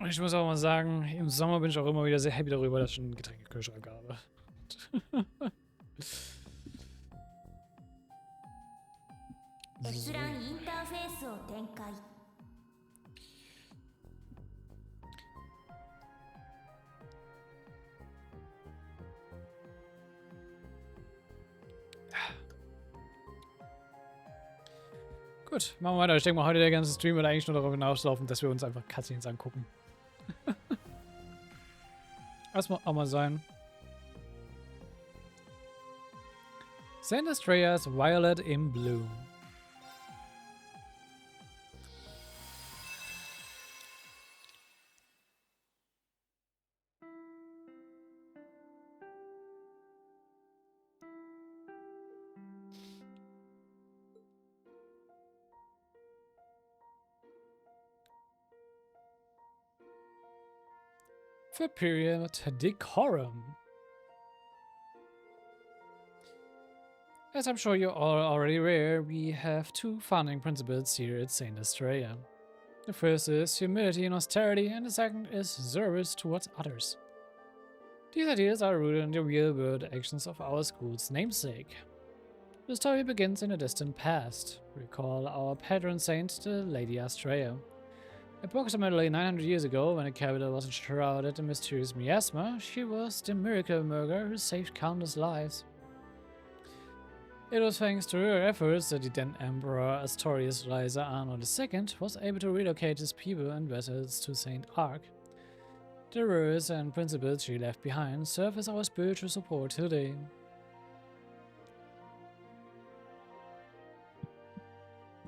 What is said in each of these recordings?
Und ich muss auch mal sagen, im Sommer bin ich auch immer wieder sehr happy darüber, dass ich einen Getränkekühlschrank habe. So. Gut, machen wir weiter. Ich denke mal, heute der ganze Stream wird eigentlich nur darauf hinauslaufen, dass wir uns einfach Cutscenes angucken. Das muss auch mal sein. St. Astraea's Violet in Bloom. For period decorum. As I'm sure you're all already aware, we have two founding principles here at St. Astraea. The first is humility and austerity, and the second is service towards others. These ideas are rooted in the real-world actions of our school's namesake. The story begins in a distant past. Recall our patron saint, the Lady Astraea. Approximately 900 years ago, when the capital was enshrouded in mysterious miasma, she was the miracle worker who saved countless lives. It was thanks to her efforts that the then Emperor Astorius Reiser Arno II was able to relocate his people and vessels to St. Ark. The rules and principles she left behind serve as our spiritual support today.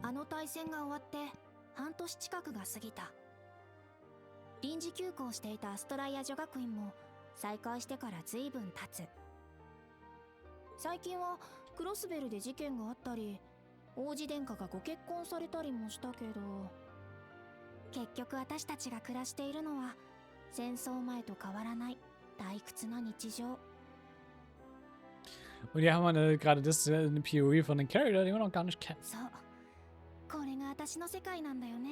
あの大戦が終わって半年近くが過ぎた。臨時休校していたアストライア女学院も再開してから随分経つ。最近はクロスベルで事件があったり、王子殿下がご結婚されたりもしたけど、結局私たちが暮らしているのは戦争前と変わらない退屈な日常。 Und hier haben wir gerade das eine POV von den Charakter, die wir noch gar nicht kennen. そう、これが私の世界なんだよね。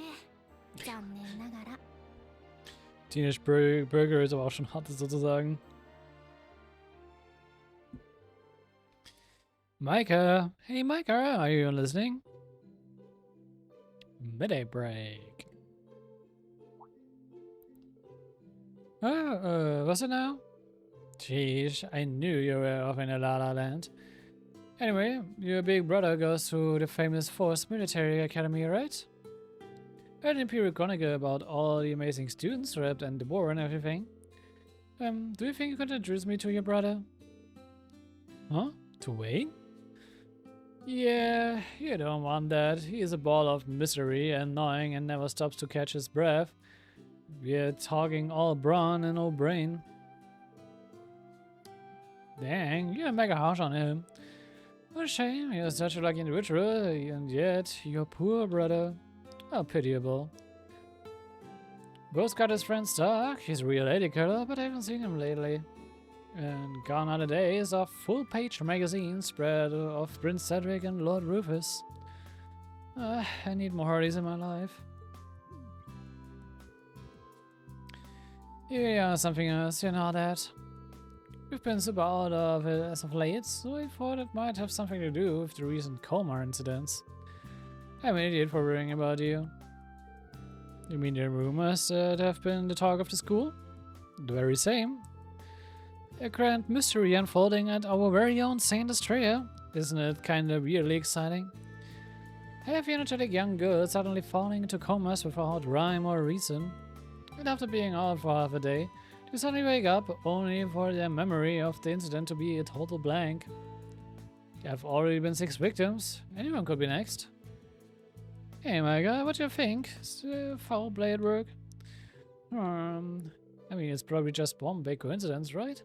残念ながら。 Teenage Burger ist aber auch schon hart sozusagen. Micah! Hey Micah, are you listening? Midday break. What's it now? Jeez, I knew you were off in a La La Land. Anyway, your big brother goes to the famous Force Military Academy, right? I read an Imperial Chronicle about all the amazing students wrapped and the war and everything. Do you think you could introduce me to your brother? Huh? To Wayne? Yeah, you don't want that. He is a ball of misery and annoying and never stops to catch his breath. We're talking all brawn and no brain. Dang, you're mega harsh on him. What a shame, you're such a lucky individual, and yet your poor brother. How pitiable. Bo's got his friend Stark, he's a real lady killer, but I haven't seen him lately. And gone are the days of full-page magazine spread of Prince Cedric and Lord Rufus. I need more Hardys in my life. Yeah, something else, you know that. We've been super out of it as of late, so I thought it might have something to do with the recent Colmar incidents. I'm an idiot for worrying about you. You mean the rumors that have been the talk of the school? The very same. A grand mystery unfolding at our very own St. Astraea. Isn't it kinda weirdly exciting? Have energetic young girls suddenly falling into comas without rhyme or reason? And after being out for half a day, they suddenly wake up only for their memory of the incident to be a total blank. There have already been 6 victims. Anyone could be next. Hey Micah, what do you think? Is the foul play at work? I mean, it's probably just one big coincidence, right?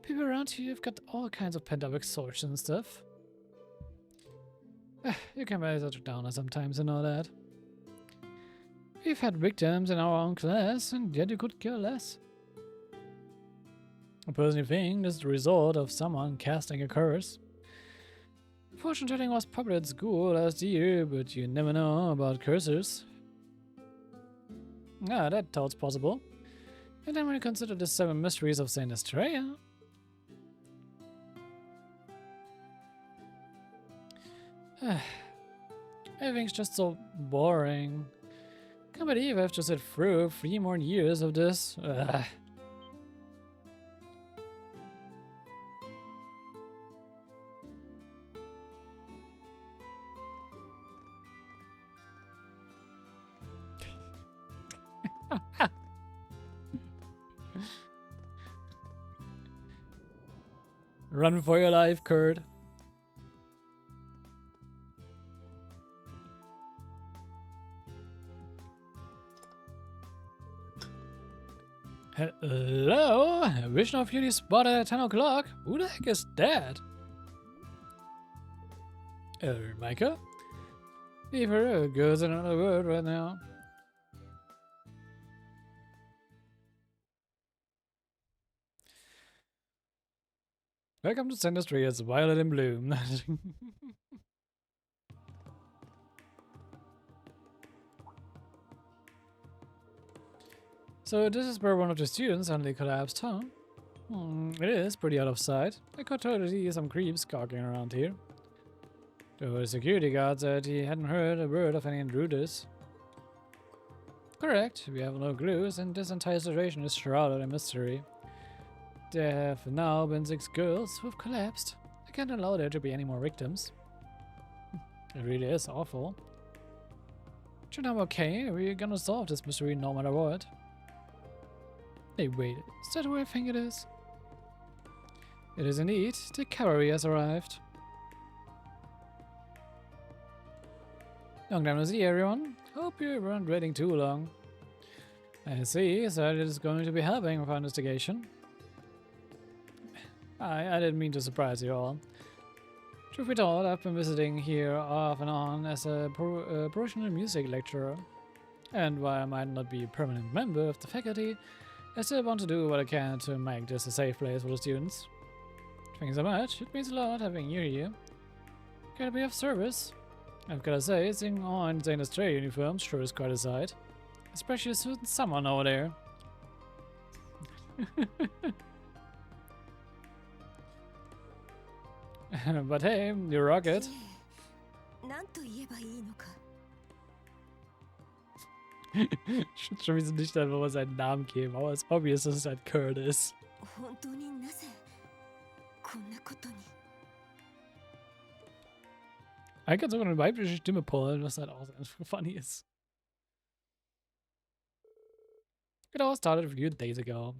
People around here have got all kinds of pent-up exhaustion and stuff. You can be such a downer sometimes and all that. We've had victims in our own class, and yet you could care less. I personally think this is the result of someone casting a curse. Fortune telling was popular at school last year, but you never know about curses. Ah, that thought possible. And then when you consider the 7 mysteries of Saint Estrella. Everything's just so boring. Can't believe I have to sit through 3 more years of this. Ugh. Run for your life, Kurt. Hello? Vision of Beauty spotted at 10 o'clock? Who the heck is that? Micah? Leave her goes in another word right now. Welcome to Saint Estrella's Violet in Bloom. So this is where one of the students suddenly collapsed, huh? It is pretty out of sight. I could totally see some creeps gawking around here. The security guard said he hadn't heard a word of any intruders. Correct, we have no clues and this entire situation is shrouded in mystery. There have now been 6 girls who have collapsed. I can't allow there to be any more victims. It really is awful. But I'm okay, we're gonna solve this mystery no matter what. Hey, wait, is that who I think it is? It is indeed. The cavalry has arrived. Long time no see, everyone. Hope you weren't waiting too long. I see, so it is going to be helping with our investigation. I didn't mean to surprise you all. Truth be told, I've been visiting here off and on as a professional music lecturer. And while I might not be a permanent member of the faculty, I still want to do what I can to make this a safe place for the students. Thank you so much, it means a lot having you here. Gotta be of service. I've gotta say, seeing all in Saint Estrella uniforms sure is quite a sight. Especially a certain someone over there. But hey, you rock it. Schon wieder nicht einfach mal seinen Namen geben, aber es obvious, dass es halt Kurt ist. Er kann sogar eine weibliche Stimme pullen, was halt auch funny ist. It all started a few days ago.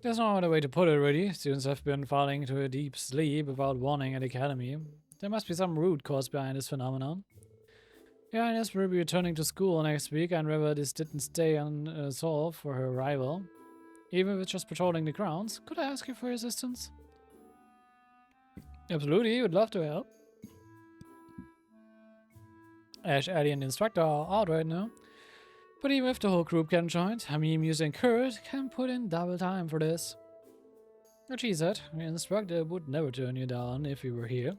There's no other way to put it, really. Students have been falling into a deep sleep without warning at the academy. There must be some root cause behind this phenomenon. Your Highness will be returning to school next week, and whether this didn't stay unsolved for her arrival, even with just patrolling the grounds, could I ask you for your assistance? Absolutely, would love to help. Ash, Eddie, and the instructor are out right now. But even if the whole group can join, me, Muse, and Kurt can put in double time for this. But she said, the instructor would never turn you down if you were here.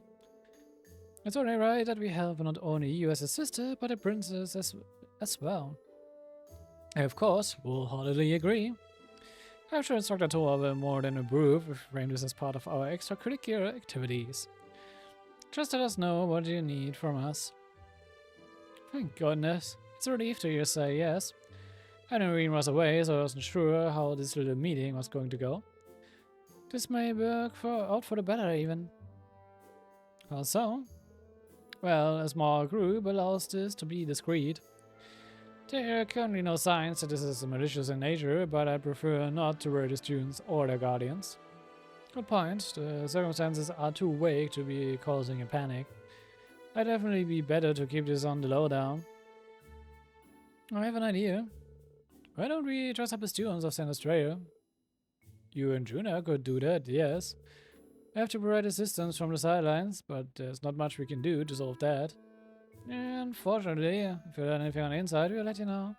It's only right that we help not only you as a sister, but a princess as well. I, of course, wholeheartedly agree. I'm sure Instructor Toa will more than approve if we frame this as part of our extracurricular activities. Just let us know what you need from us. Thank goodness. It's a relief to hear you say yes. I knew Irene was away, so I wasn't sure how this little meeting was going to go. This may work out for the better, even. How so? Well, a small group allows this to be discreet. There are currently no signs that this is malicious in nature, but I prefer not to worry the students or their guardians. Good point. The circumstances are too vague to be causing a panic. I'd definitely be better to keep this on the lowdown. I have an idea. Why don't we dress up as students of Saint Estrella? You and Juna could do that, yes. I have to provide assistance from the sidelines, but there's not much we can do to solve that. Unfortunately, if you learn anything on the inside, we'll let you know.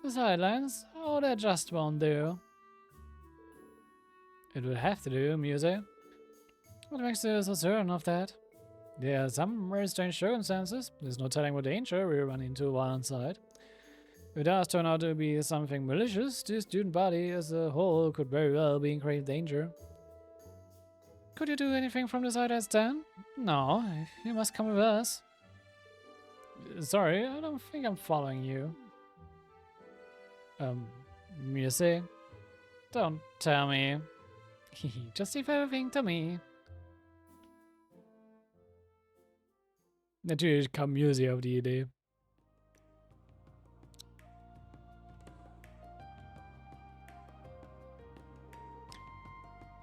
The sidelines? Oh, that just won't do. It will have to do, Muse. What makes you so certain of that? There are some very strange circumstances. There's no telling what danger we run into while inside. If it does turn out to be something malicious, the student body as a whole could very well be in grave danger. Could you do anything from the side I stand? No, you must come with us. Sorry, I don't think I'm following you. Music? Don't tell me. Just leave everything to me. Natürlich kam Music auf die Idee.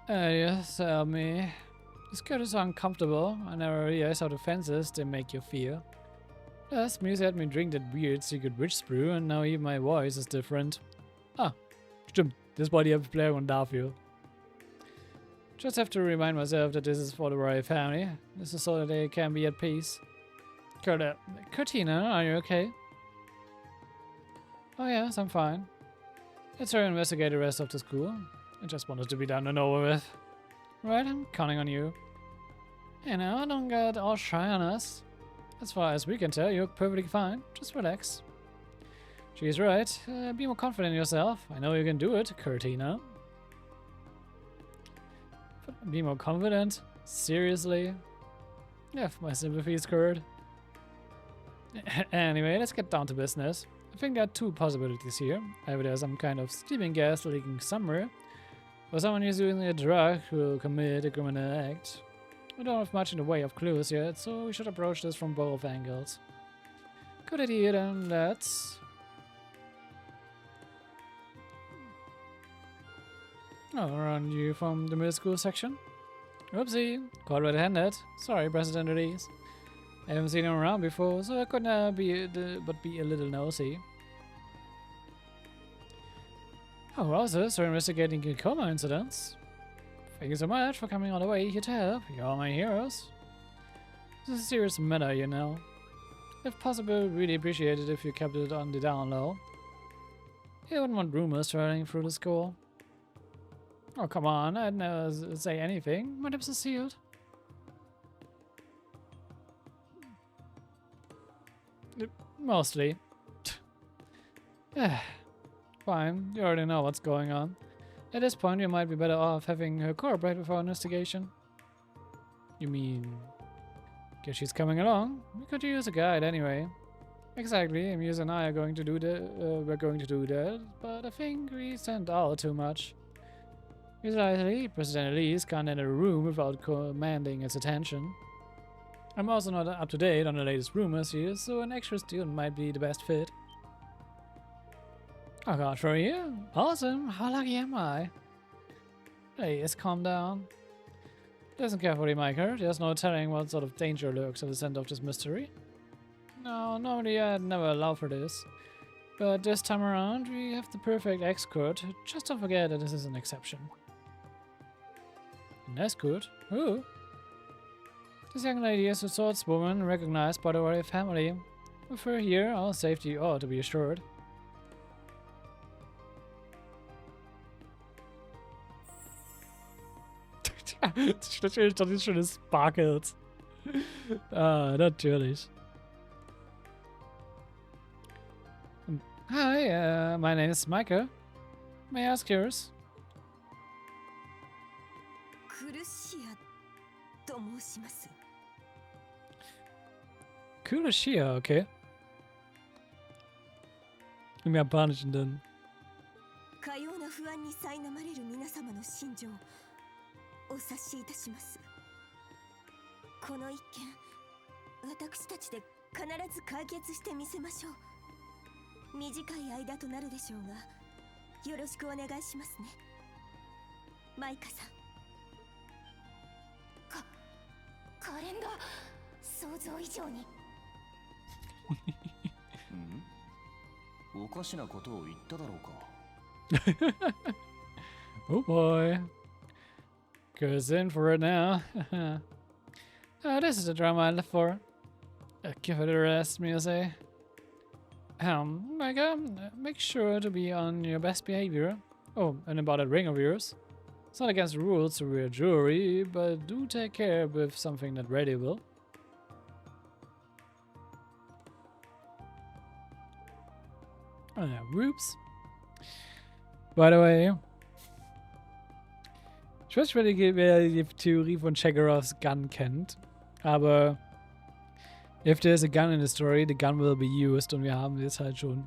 Yes, tell me. This girl is so uncomfortable. I never realized how the fences they make you feel. Yes, Music had me drink that weird secret witch brew, and now even my voice is different. Ah, stimmt. Das war die Erklärung dafür. Just have to remind myself that this is for the royal family. This is so that they can be at peace. Cortina, are you okay? Oh yes, I'm fine. Let's try to investigate the rest of the school. I just wanted to be done and over with. Right, I'm counting on you. You know, don't get all shy on us. As far as we can tell, you look perfectly fine. Just relax. She's right. Be more confident in yourself. I know you can do it, Cortina. Be more confident? Seriously? Yeah, my sympathies, Kurt. Anyway, let's get down to business. I think there are two possibilities here. Either there's some kind of sleeping gas leaking somewhere, or someone is using a drug who will commit a criminal act. We don't have much in the way of clues yet, so we should approach this from both angles. Good idea, then let's... I'll run you from the middle school section. Oopsie, caught red-handed. Sorry, President Elise. I haven't seen him around before, so I couldn't be a little nosy. Oh, roses are investigating coma incidents. Thank you so much for coming all the way here to help. You're all my heroes. This is a serious matter, you know. If possible, really appreciate it if you kept it on the down low. You wouldn't want rumors traveling through the school. Oh, come on, I'd never say anything. My lips are sealed. Mostly. Fine, you already know what's going on. At this point, you might be better off having her cooperate with our investigation. You mean... guess she's coming along? We could use a guide anyway. Exactly, Muse and I are going to do we're going to do that, but I think we sent out too much. Usually, President Elise can't enter a room without commanding its attention. I'm also not up to date on the latest rumors here, so an extra student might be the best fit. Oh god, for you? Awesome, how lucky am I? Please, calm down. Listen carefully, Micah. There's no telling what sort of danger lurks at the center of this mystery. No, normally I'd never allow for this. But this time around, we have the perfect escort. Just don't forget that this is an exception. An escort? Who? This young lady is a swordswoman recognized by the royal family. With her here, our safety ought to be assured. Natürlich doch nicht schönes Sparkles. Ah, natürlich. Hi, my name is Micah. May I ask yours? Kurashia, okay. Im Japanischen dann. かような不安に苛まれる皆様の心情お察しいたします。この一件、私たちで必ず解決してみせましょう。短い間となるでしょうが、よろしくお願いしますね。マイカさん。可憐だ。想像以上に。おかしなことを言っただろうか。Oh boy. Goes in for it now. Oh, this is the drama I left for. Give it a rest, Muse. Micah, make sure to be on your best behavior. Oh, and about that ring of yours. It's not against the rules to wear jewelry, but do take care with something not valuable. Oh ja, whoops. By the way. Ich weiß nicht, wer die Theorie von Chekhovs Gun kennt. Aber if there's a gun in the story, the gun will be used. Und wir haben jetzt halt schon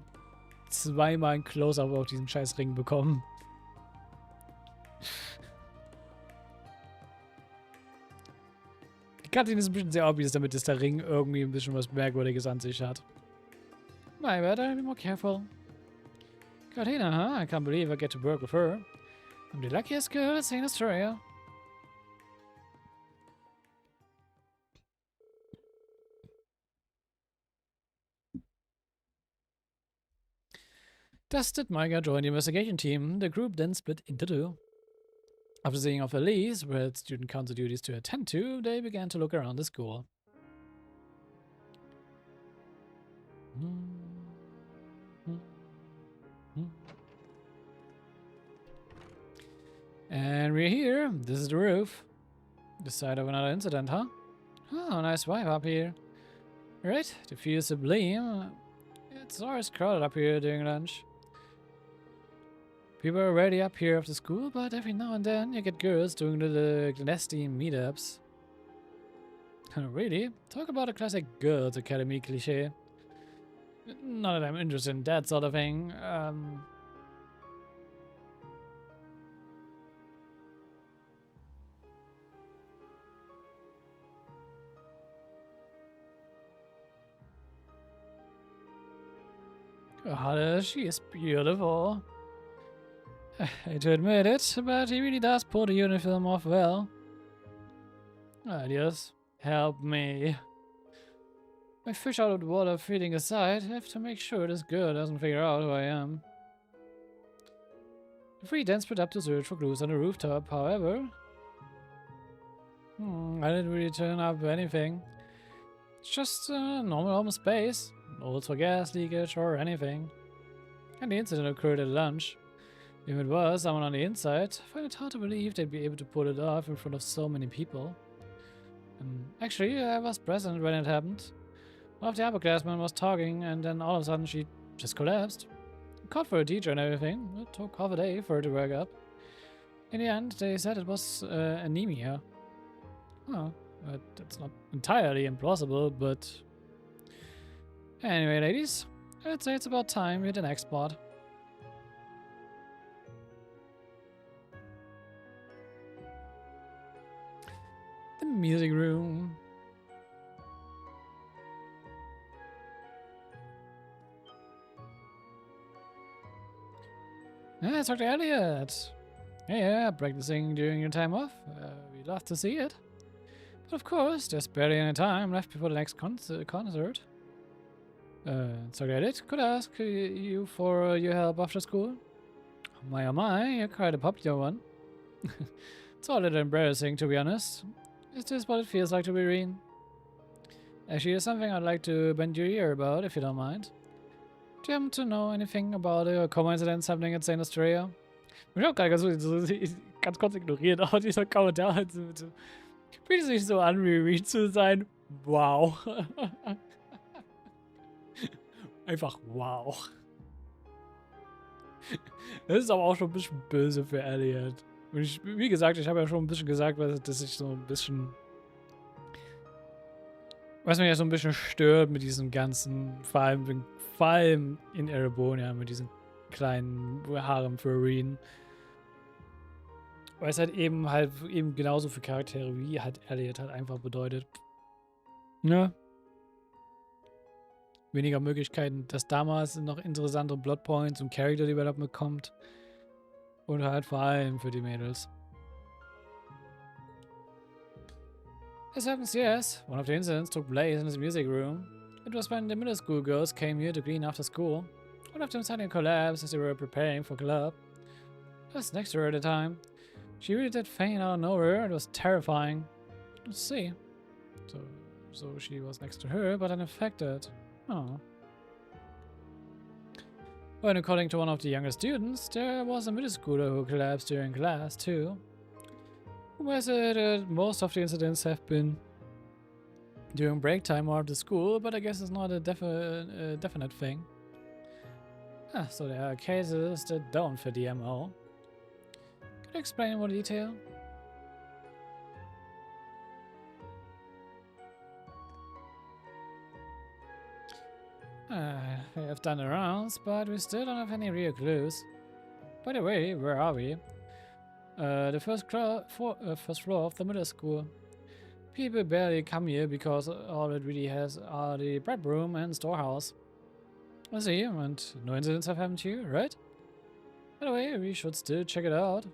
zweimal ein Close-Up auf diesen scheiß Ring bekommen. Die Cutscene ist ein bisschen sehr obvious, damit dass der Ring irgendwie ein bisschen was Merkwürdiges an sich hat. My better be more careful. Katina, huh? I can't believe I get to work with her. I'm the luckiest girl in Australia. Thus did Micah join the investigation team. The group then split into two. After seeing off a lease where student council duties to attend to, they began to look around the school. And we're here. This is the roof. The site of another incident, huh? Oh, nice vibe up here. Right, to feel sublime. It's always crowded up here during lunch. People are already up here after school, but every now and then you get girls doing the nasty meetups. Really? Talk about a classic girls' academy cliché. Not that I'm interested in that sort of thing. God, she is beautiful. I hate to admit it, but he really does pull the uniform off well. Adios. Help me. My fish out of the water feeding aside, I have to make sure this girl doesn't figure out who I am. The three then split up to search for clues on the rooftop, however. I didn't really turn up anything. It's just a normal home space. No holes for gas leakage or anything. And the incident occurred at lunch. If it was someone on the inside, I find it hard to believe they'd be able to pull it off in front of so many people. Actually, I was present when it happened. One of the upperclassmen was talking, and then all of a sudden she just collapsed. Called for a teacher and everything. It took half a day for her to work up. In the end, they said it was anemia. Oh, that's not entirely implausible, but... Anyway, ladies, I'd say it's about time we hit the next spot. The music room. It's Dr. Elliot. Yeah, practicing during your time off. We'd love to see it. But of course, there's barely any time left before the next concert. Dr. Elliot, could I ask you for your help after school? Oh my, you're quite a popular one. It's all a little embarrassing, to be honest. Is this what it feels like to be Reen? Actually, there's something I'd like to bend your ear about, if you don't mind. Do you happen to know anything about a coincidence happening at St. Australia? Ich hab gerade ganz kurz ignoriert, auch dieser Kommentar halt so, fühlt sich so an, wie Reen zu sein. Wow. Einfach wow. Das ist aber auch schon ein bisschen böse für Elliot. Und wie gesagt, ich habe ja schon ein bisschen gesagt, dass ich so ein bisschen... Was mich ja so ein bisschen stört mit diesem ganzen, vor allem in Erebonia, mit diesen kleinen Haaren für Reen. Weil es halt eben genauso für Charaktere wie halt Elliot halt einfach bedeutet. Ne? Weniger Möglichkeiten, dass damals noch interessantere Plotpoints und Character Development kommt. Und halt vor allem für die Mädels. As happens, yes, one of the incidents took place in this music room. It was when the middle school girls came here to clean after school. One of them suddenly collapsed as they were preparing for club. I was next to her at the time. She really did faint out of nowhere. It was terrifying. Let's see. So she was next to her, but unaffected. Oh. Well, according to one of the younger students, there was a middle schooler who collapsed during class too. Who said that most of the incidents have been during break time or after school, but I guess it's not a definite thing. Ah, so there are cases that don't fit the MO. Could you explain in more detail? We have done the rounds, but we still don't have any real clues. By the way, where are we? The first floor of the middle school. People barely come here because all it really has are the prep room and storehouse. I see, and no incidents have happened here, right? By the way, we should still check it out.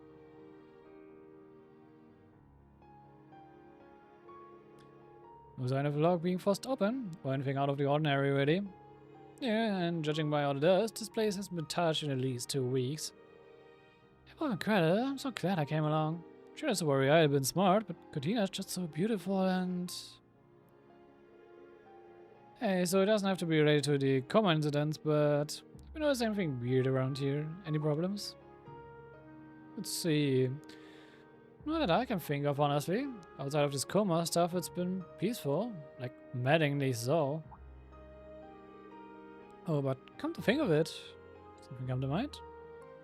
No sign of the lock being forced open, or anything out of the ordinary, really. Yeah, and judging by all the dust, this place hasn't been touched in at least 2 weeks. Well, credit, I'm so glad I came along. Sure, that's a worry I had been smart, but Cortina's just so beautiful and... Hey, so it doesn't have to be related to the coma incident, but... You notice anything weird around here? Any problems? Let's see... Not that I can think of, honestly. Outside of this coma stuff, it's been peaceful. Like, maddeningly so. Oh, but come to think of it... Something come to mind?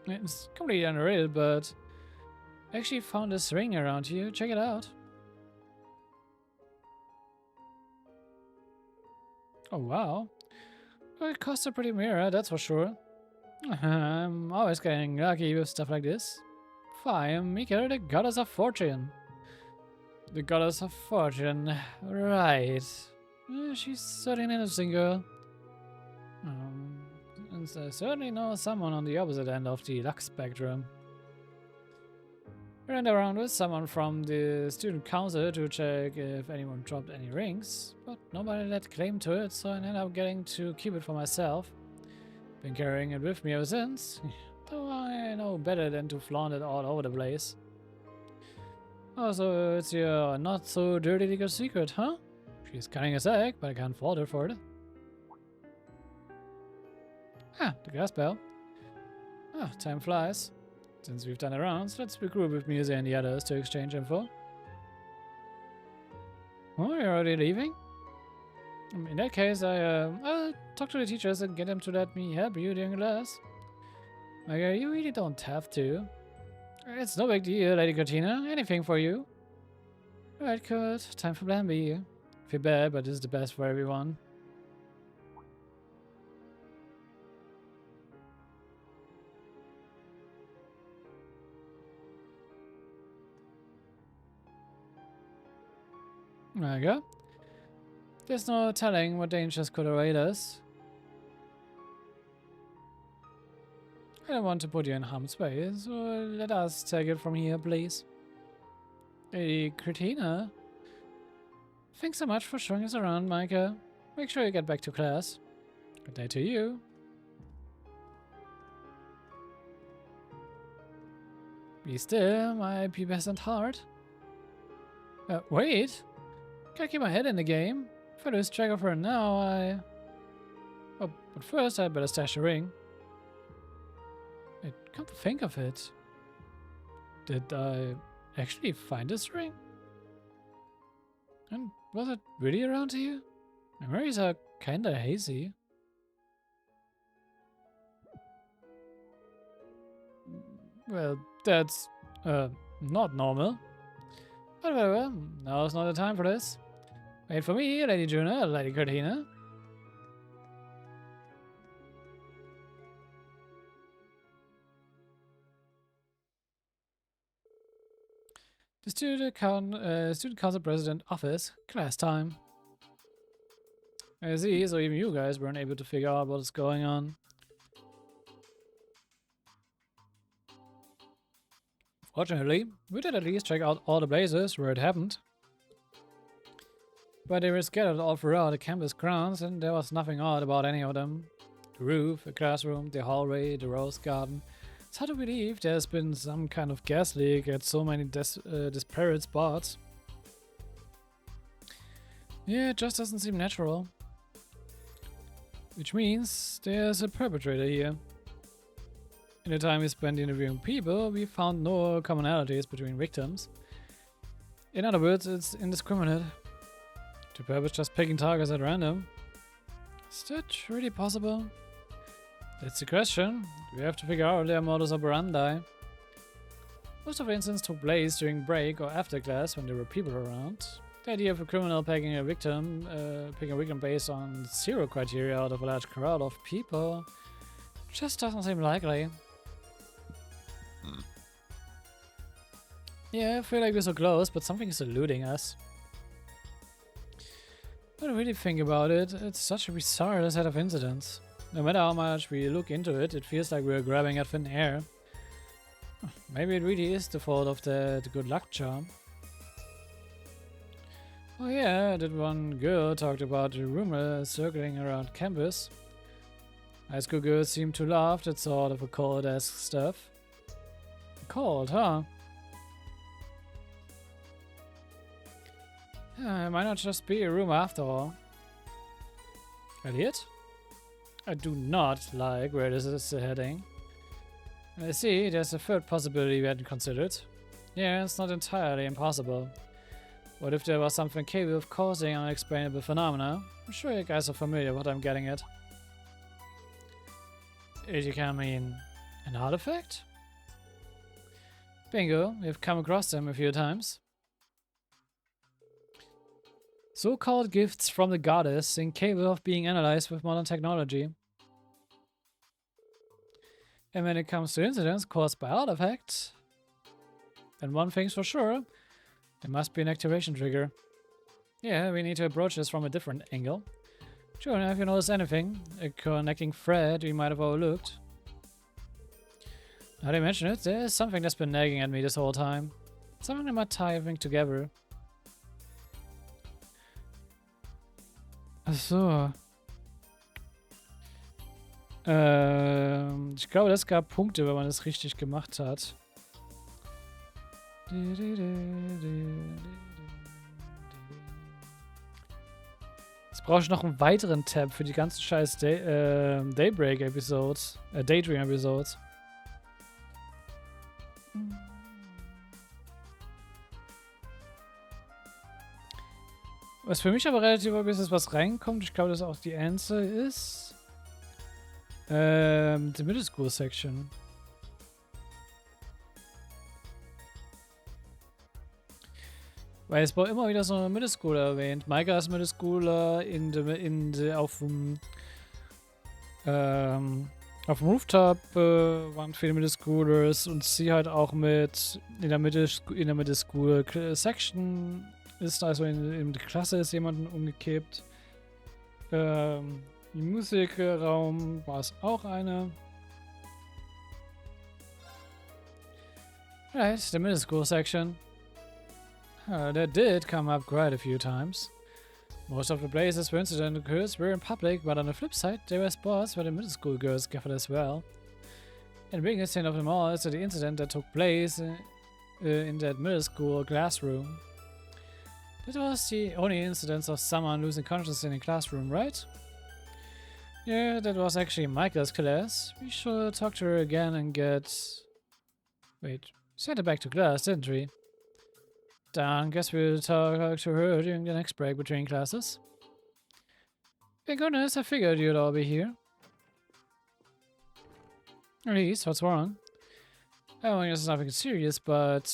It's completely unrelated, but... I actually found this ring around here. Check it out. Oh, wow. Well, it costs a pretty mirror, that's for sure. I'm always getting lucky with stuff like this. Fine, Mika, the goddess of fortune. The goddess of fortune. Right. She's certainly an interesting girl. And I certainly know someone on the opposite end of the luck spectrum. I ran around with someone from the student council to check if anyone dropped any rings, but nobody laid claim to it, so I ended up getting to keep it for myself. Been carrying it with me ever since, though I know better than to flaunt it all over the place. Oh, so it's your not so dirty little secret, huh? She's cutting a sack, but I can't fault her for it. Ah, the gas bell. Ah, time flies. Since we've done the rounds, let's regroup with Muse and the others to exchange info. Oh, you're already leaving? In that case, I'll talk to the teachers and get them to let me help you during class. Mega, you really don't have to. It's no big deal, Lady Cortina. Anything for you. Alright, good. Time for plan B. Feel bad, but this is the best for everyone. There we go. There's no telling what dangers could await us. I don't want to put you in harm's way, so let us take it from here, please. Hey, Cortina. Thanks so much for showing us around, Micah. Make sure you get back to class. Good day to you. Be still, my pubescent heart. Wait. Gotta keep my head in the game. If I lose track of her now, Oh, but first I'd better stash the ring. Wait, come to think of it. Did I actually find this ring? And was it really around here? Memories are kinda hazy. Well, that's, not normal. But well, now's not the time for this. Wait for me, Lady Juna, Lady Cortina. The student council president office, class time. I see, so even you guys weren't able to figure out what's going on. Fortunately, we did at least check out all the places where it happened. But they were scattered all throughout the campus grounds, and there was nothing odd about any of them. The roof, the classroom, the hallway, the rose garden. It's hard to believe there's been some kind of gas leak at so many disparate spots. Yeah, it just doesn't seem natural. Which means there's a perpetrator here. In the time we spent interviewing people, we found no commonalities between victims. In other words, it's indiscriminate. The purpose just picking targets at random. Is that really possible? That's the question. We have to figure out their modus operandi. Most of the incidents took place during break or after class when there were people around. The idea of a criminal picking a victim based on zero criteria out of a large crowd of people just doesn't seem likely. Yeah, I feel like we're so close, but something is eluding us. When I really think about it, it's such a bizarre set of incidents. No matter how much we look into it, it feels like we're grabbing at thin air. Maybe it really is the fault of the good luck charm. Oh yeah, that one girl talked about the rumor circling around campus. High school girls seem to love that sort of occult-esque stuff. Occult, huh? It might not just be a rumor after all. Elliot? I do not like where this is heading. I see, there's a third possibility we hadn't considered. Yeah, it's not entirely impossible. What if there was something capable of causing unexplainable phenomena? I'm sure you guys are familiar with what I'm getting at. You can mean an artifact? Bingo, we've come across them a few times. So-called gifts from the goddess, incapable of being analyzed with modern technology. And when it comes to incidents caused by artifacts, then one thing's for sure, there must be an activation trigger. Yeah, we need to approach this from a different angle. Sure, have you noticed anything? A connecting thread we might have overlooked? Now that I mention it, there's something that's been nagging at me this whole time. Something that might tie everything together. Ach so. Ich glaube, das gab Punkte, wenn man das richtig gemacht hat. Jetzt brauche ich noch einen weiteren Tab für die ganzen scheiß Daybreak-Episodes. Daydream-Episodes. Was für mich aber relativ obvious ist, was reinkommt, ich glaube, dass auch die Answer ist. Die Middle School Section. Weil es wird immer wieder so eine Middle Schooler erwähnt. Micah ist Middle Schooler auf dem Rooftop waren viele Middle Schoolers und sie halt auch mit in der Middle School Section ist, also in der Klasse ist jemanden umgekippt. Im Musikraum war es auch eine. Right, the middle school section. That did come up quite a few times. Most of the places where incident occurs were in public, but on the flip side, there were spots where the middle school girls gathered as well. And the biggest thing of them all is the incident that took place in that middle school classroom. That was the only incident of someone losing consciousness in a classroom, right? Yeah, that was actually Michael's class. We should talk to her again and get... Wait, sent her back to class, didn't we? Darn, guess we'll talk to her during the next break between classes. Thank goodness, I figured you'd all be here. At least, what's wrong? I don't think this is nothing serious, but...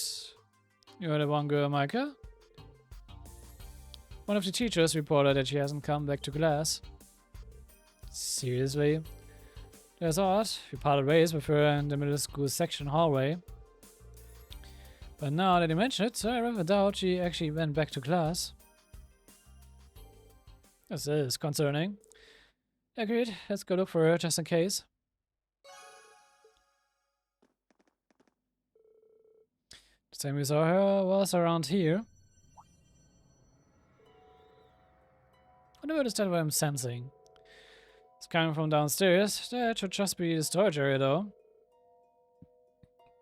You're the one girl, Micah? One of the teachers reported that she hasn't come back to class. Seriously? That's odd. We parted ways with her in the middle school section hallway. But now that you mention it, I rather doubt she actually went back to class. This is concerning. Agreed. Let's go look for her just in case. The time we saw her was around here. What is that what I'm sensing? It's coming from downstairs. That should just be the storage area though.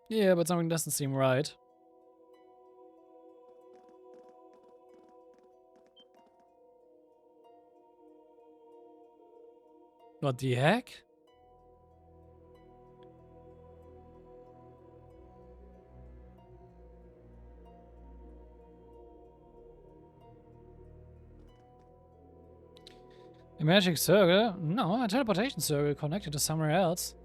Yeah, but something doesn't seem right. What the heck? A magic circle? No, a teleportation circle connected to somewhere else.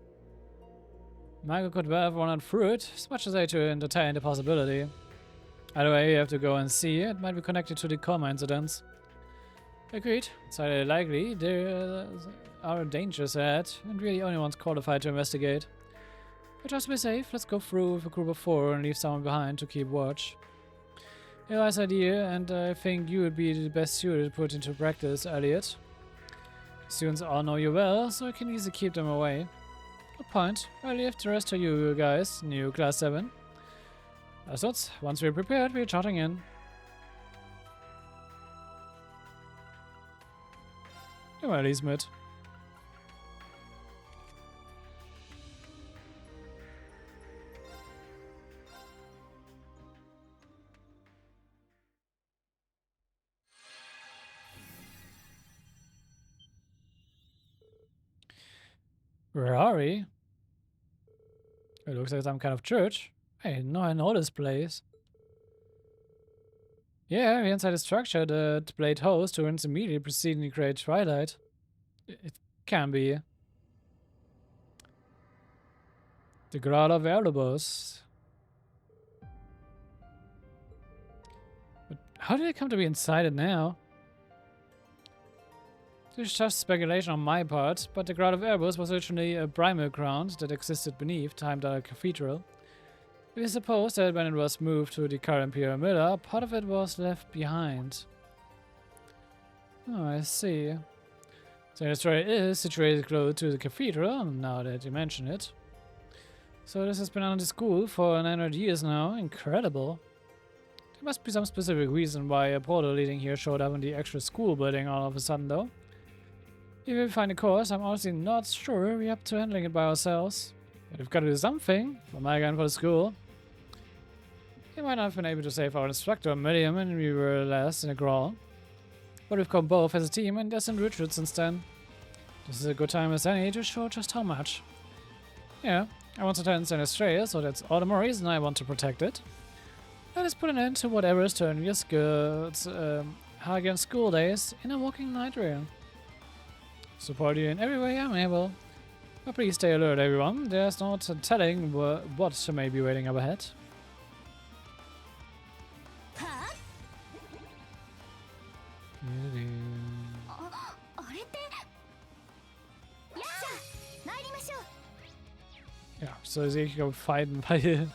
Michael could well have run through it, as much as I to entertain the possibility. Either way, you have to go and see. It might be connected to the coma incidents. Agreed. It's highly likely there are dangers ahead, and we're the only ones qualified to investigate. But just to be safe, let's go through with a group of 4 and leave someone behind to keep watch. A nice idea, and I think you would be the best suited to put into practice, Elliot. Students all know you well, so I can easily keep them away. Good point. I'll leave the rest to you guys, new class 7. That's once we're prepared, we're charting in. Well, he's mit. Reverie? It looks like some kind of church. Hey, no, I know this place. Yeah, we're inside a structure that played host to events immediately preceding the Great Twilight. It can be. The Grotto of Erebos. But how did it come to be inside it now? This is just speculation on my part, but the Grotto of Erebos was originally a burial ground that existed beneath Time-Dial Cathedral. It is supposed that when it was moved to the current Pyramida, part of it was left behind. Oh, I see. So the story is situated close to the cathedral, now that you mention it. So this has been under the school for 900 years now. Incredible. There must be some specific reason why a portal leading here showed up in the actual school building all of a sudden, though. If we find a course, I'm honestly not sure we're up to handling it by ourselves. But we've got to do something for my guy and for the school. We might not have been able to save our instructor, Miriam, when we were last in a brawl. But we've come both as a team and as in retreat since then. This is a good time as any to show just how much. Yeah, I want to turn St. Estrella, so that's all the more reason I want to protect it. Let us put an end to whatever is turning your skirts, Hagen school days in a walking nightmare. Support you in every way I'm able. But please stay alert, everyone. There's no telling what may be waiting up ahead. Ja, so sehe ich glaube fighten, weil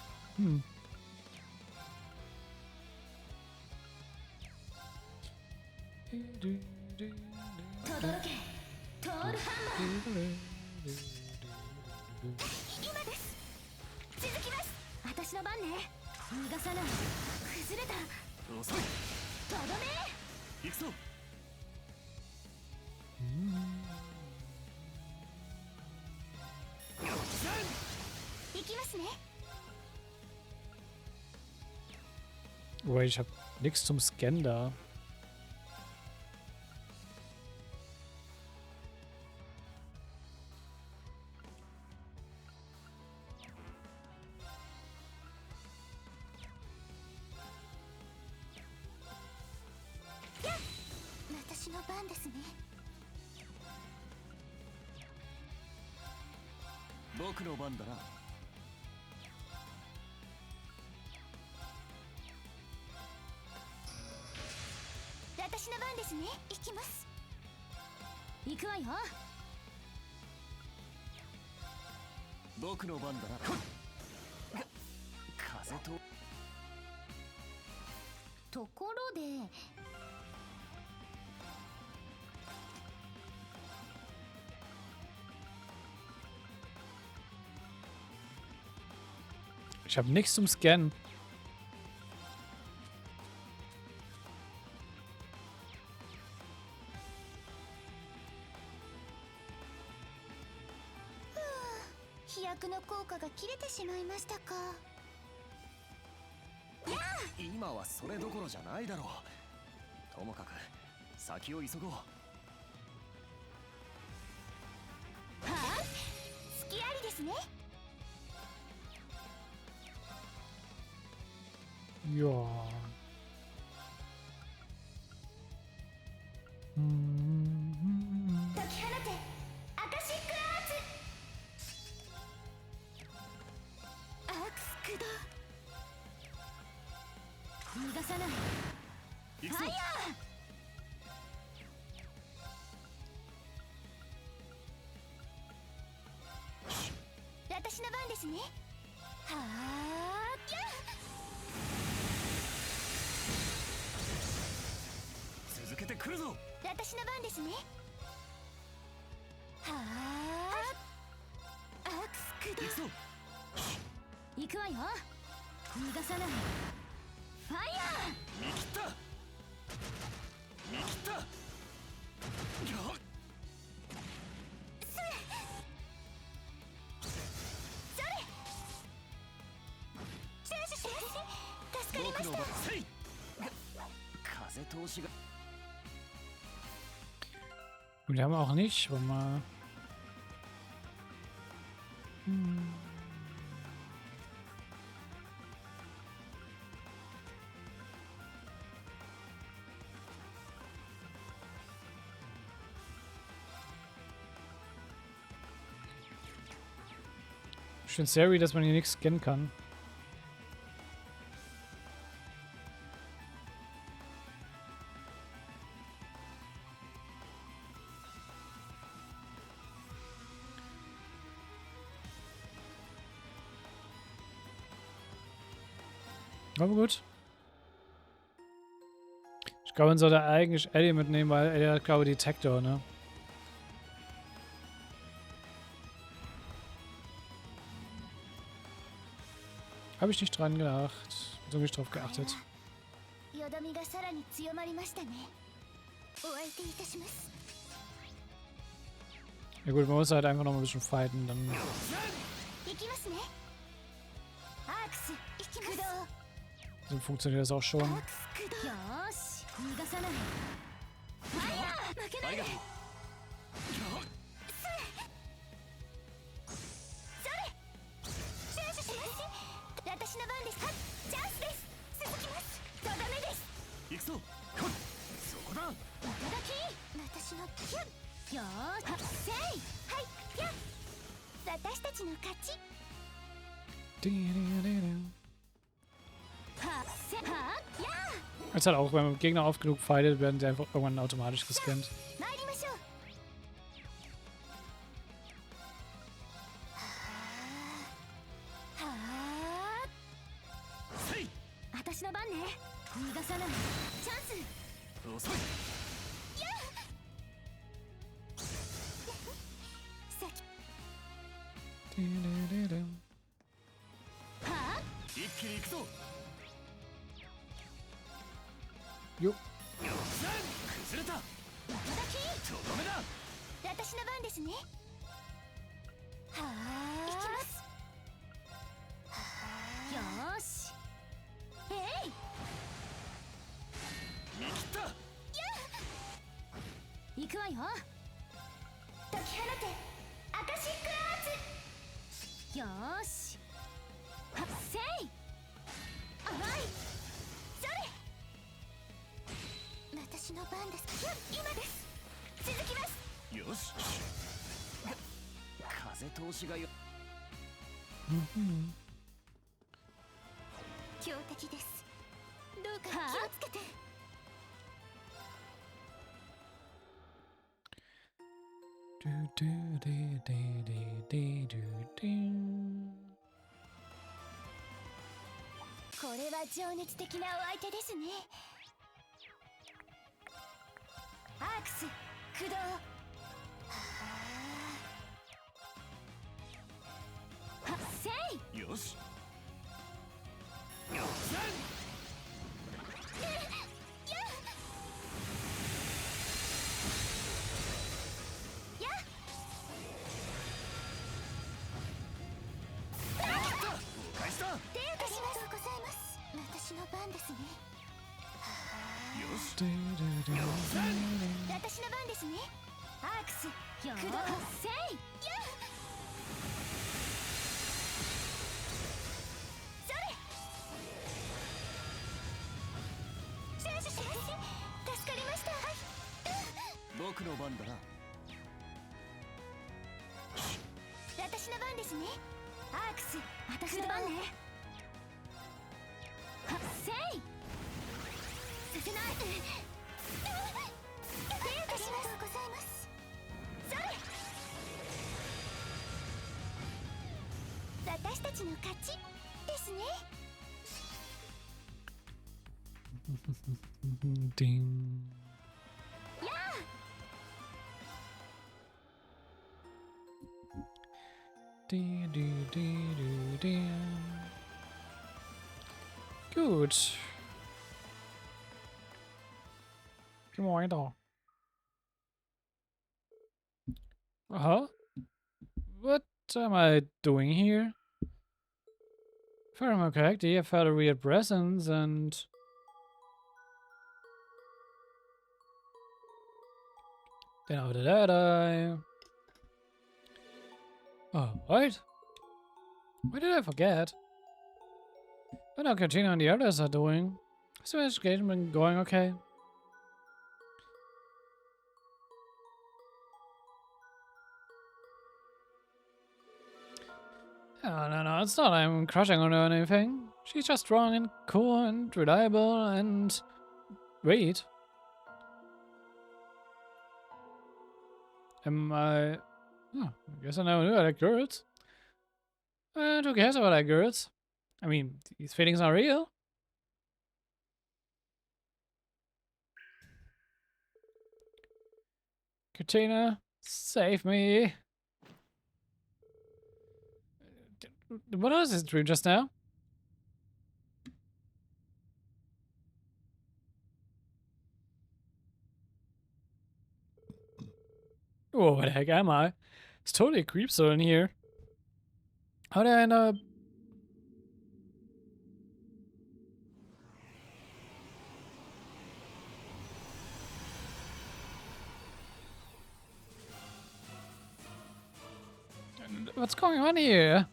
Oh, ich hab nichts zum Scannen da. Ich habe nichts zum Scannen. Ja. ですね。はーや続けてくるぞ。私の番ですね。はーアクス駆動。行くぞ。行くわよ。逃がさない。ファイヤー。見切った。見切った。よっ。助かりました。風通しが。 Und die haben wir auch nicht, aber mal. Ich finde es sehr weird, dass man hier nichts scannen kann. Aber gut. Ich glaube, man sollte eigentlich Eddie mitnehmen, weil Eddie hat, glaube ich, Detektor, ne? Habe ich nicht dran gedacht. So nicht drauf geachtet. Ja gut, man muss halt einfach noch mal ein bisschen fighten, dann... So funktioniert das auch schon. Jetzt halt auch, wenn man Gegner oft genug fightet, werden die einfach irgendwann automatisch gescannt. Jo. ちの勝ちですね。 Ding. Die, die, die, die, die. Gut. Gehen wir weiter. Huh? What am I doing here? If I remember correctly, I've had a weird presence and... Then how did I die? Oh, what? Why did I forget? But now Katrina and the others are doing. Has the investigation been going okay? Oh, no, it's not I'm crushing on her or anything. She's just strong and cool and reliable and... Wait. Am I... Oh, I guess I never knew I like girls. And who cares about like girls? I mean, these feelings are real. Katrina, save me. What was this dream just now? Oh, where the heck am I? It's totally a creep zone in here. How did I end up? What's going on here?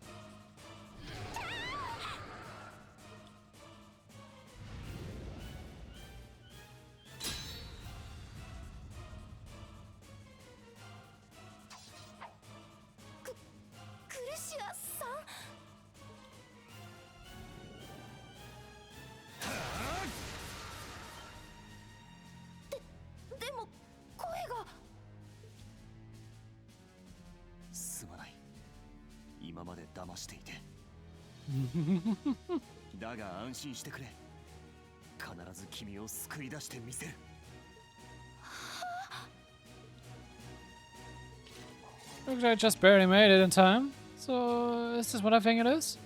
Looks like I just barely made it in time. So, is this what I think it is?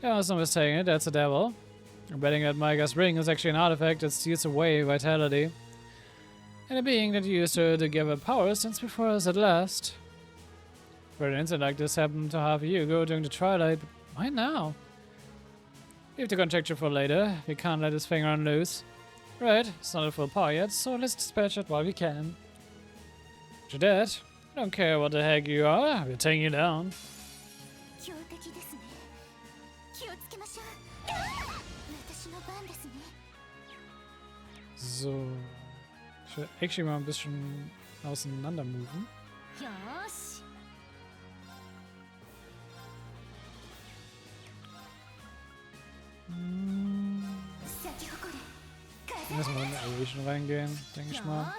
Yeah, I was not mistaken it, that's a devil. I'm betting that Micah's ring is actually an artifact that steals away vitality. And a being that used her to give her power since before us at last. For an incident like this happened to half a year ago during the twilight, but why now? Leave the conjecture for later. We can't let this thing run loose. Right, it's not at full power yet, so let's dispatch it while we can. After that, I don't care what the heck you are, we're taking you down. So, ich will actually mal ein bisschen auseinander moven. Erstmal in die Elevation reingehen, denke ich mal.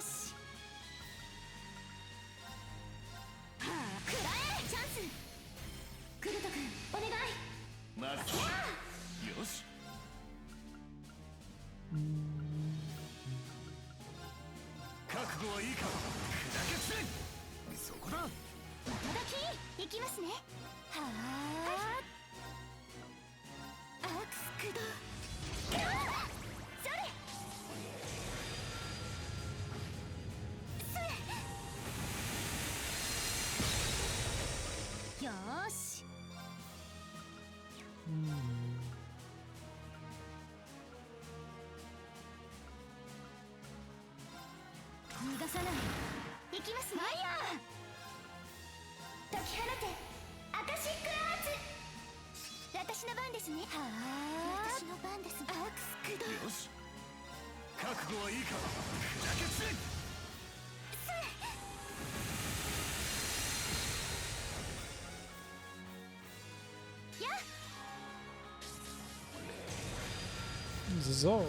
So,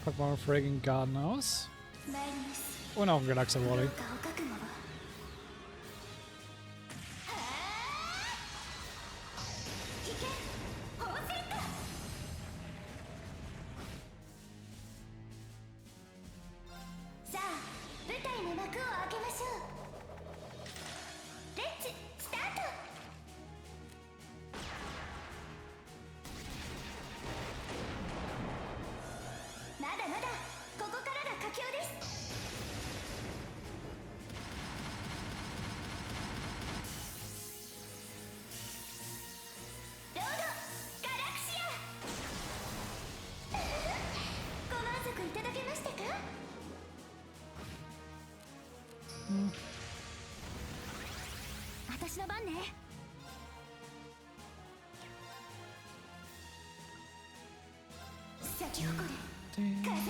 pack mal Fragging Garden aus. Und auch ein Galaxia Volley. 私の番ね。咲き誇る風放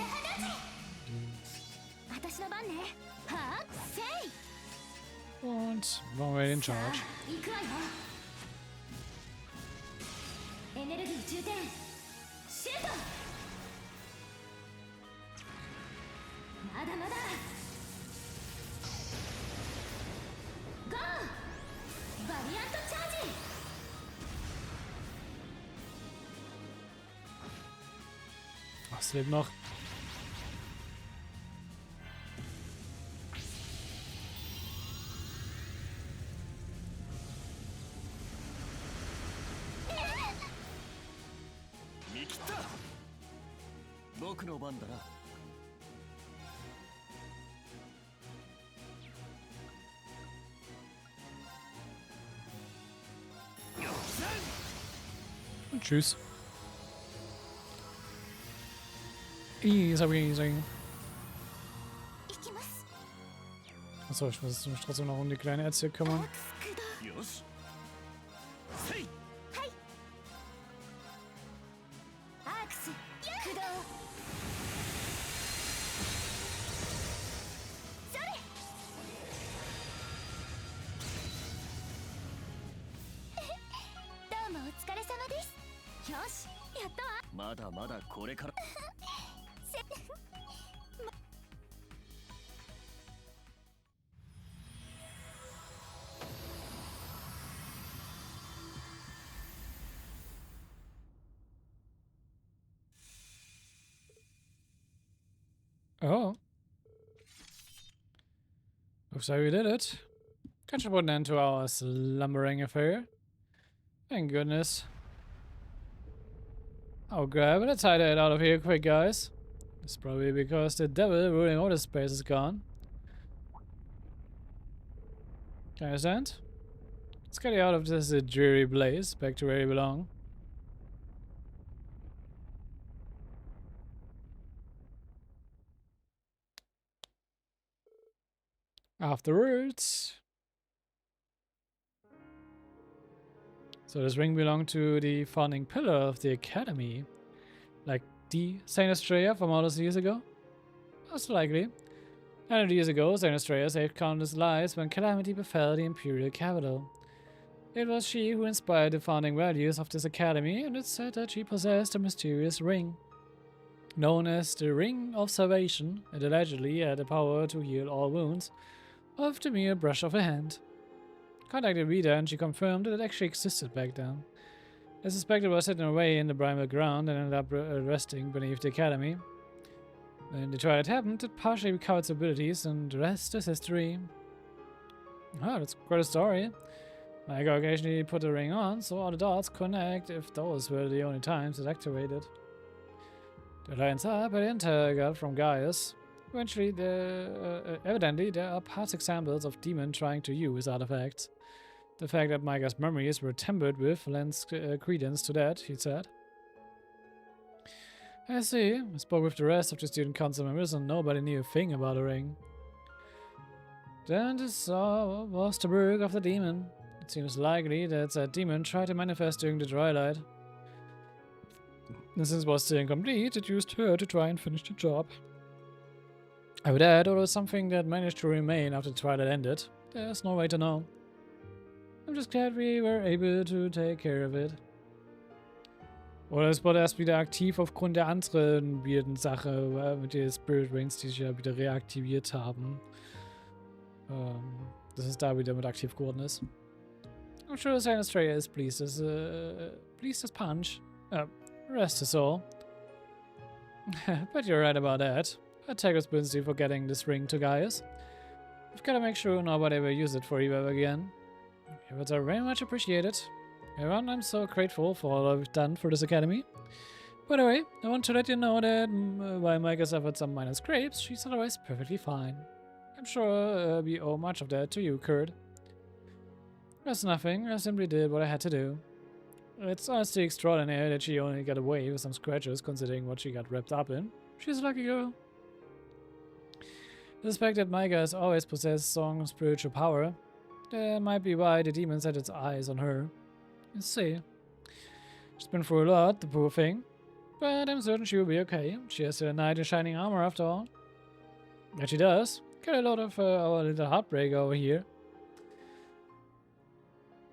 ち。私の番ね。はあ、せい。 Und waren wir in Charge. 行くわよ。エネルギー充填。シュート。まだまだ。ゴー。バリアントチャージ。Was lebt noch? Und tschüss. Easy, easy. Achso, ich muss mich trotzdem noch um die kleine Ärzte kümmern. Oh. Looks like we did it. Can't you put an end to our slumbering affair? Thank goodness. I'll grab it. Let's hide it out of here quick, guys. It's probably because the devil ruling all this space is gone. Can you understand? Let's get you out of this dreary place, back to where you belong. Afterwards. So this ring belonged to the founding pillar of the academy. Like the Saint Estrella from all those years ago? Most likely. 100 years ago, Saint Estrella saved countless lives when calamity befell the imperial capital. It was she who inspired the founding values of this academy, and it's said that she possessed a mysterious ring. Known as the Ring of Salvation, it allegedly had the power to heal all wounds of the mere brush of a hand. Contacted Rita and she confirmed that it actually existed back then. The suspected was hidden away in the primal ground and ended up resting beneath the academy. When the trial happened, it partially recovered its abilities, and the rest is history. Oh, that's quite a story. Micah occasionally put the ring on, so all the dots connect if those were the only times it activated. The lines up, but intel got from Gaius. Eventually, evidently, there are past examples of demons trying to use artifacts. The fact that Micah's memories were tampered with lends credence to that, he said. I see. I spoke with the rest of the student council members and nobody knew a thing about the ring. Then this was the work of the demon. It seems likely that that demon tried to manifest during the twilight. And since it was still incomplete, it used her to try and finish the job. I would add, although something that managed to remain after the twilight ended, there's no way to know. I'm just glad we were able to take care of it. Oder es wurde erst wieder aktiv aufgrund der anderen weirden Sache mit den Spirit Rings, die sich ja wieder reaktiviert haben. Dass es da wieder mit aktiv geworden ist. I'm sure Saint Estrella is pleased as punch. Rest his soul. But you're right about that. I take responsibility for getting this ring to Gaius. I've got to make sure nobody will use it for evil again. Your words are very much appreciated. Everyone, I'm so grateful for all I've done for this academy. By the way, I want to let you know that while Micah suffered some minor scrapes, she's otherwise perfectly fine. I'm sure we owe much of that to you, Kurt. That's nothing, I simply did what I had to do. It's honestly extraordinary that she only got away with some scratches considering what she got wrapped up in. She's a lucky girl. The fact that Micah has always possessed strong spiritual power. That might be why the demon set its eyes on her. Let's see. She's been through a lot, the poor thing. But I'm certain she will be okay. She has a knight in shining armor after all. And she does. Get a lot of our little heartbreak over here.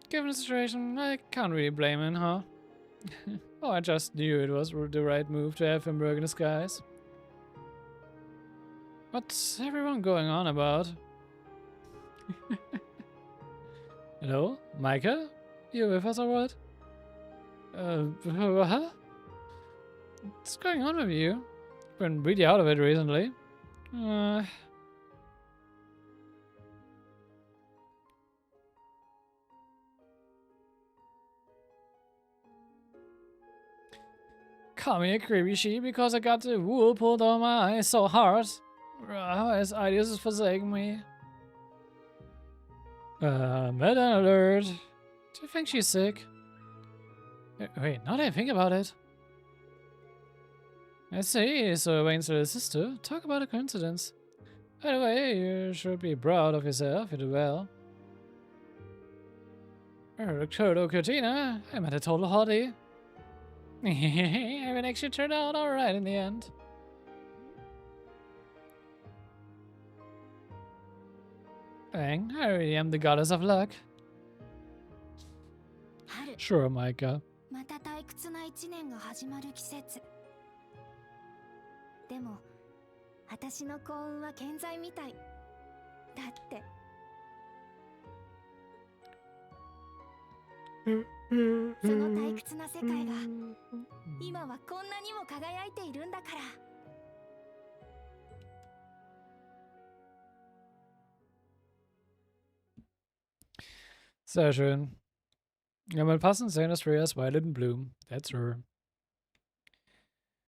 Given the situation, I can't really blame him, huh? Oh, I just knew it was the right move to have him work in disguise. What's everyone going on about? Hello? Micah? You with us or what? What? What's going on with you? Been really out of it recently. Call me a creepy sheep because I got the wool pulled on my eyes so hard. His ideas is forsaking me. Meta alert. Do you think she's sick? Wait, now that I think about it. I see, so Wayne's little sister. Talk about a coincidence. By the way, you should be proud of yourself, you do well. Toto Cortina, I'm at a total hottie. Everything actually turned out alright in the end. Bang, I really am the goddess of luck. Sure, Micah. また退屈な一年が始まる季節。でも、私の幸運は健在みたい。だって。その退屈な世界が今はこんなにも輝いているんだから。Sehr schön. Ja, mal passend, Saint Astria's Violet in Bloom. That's her.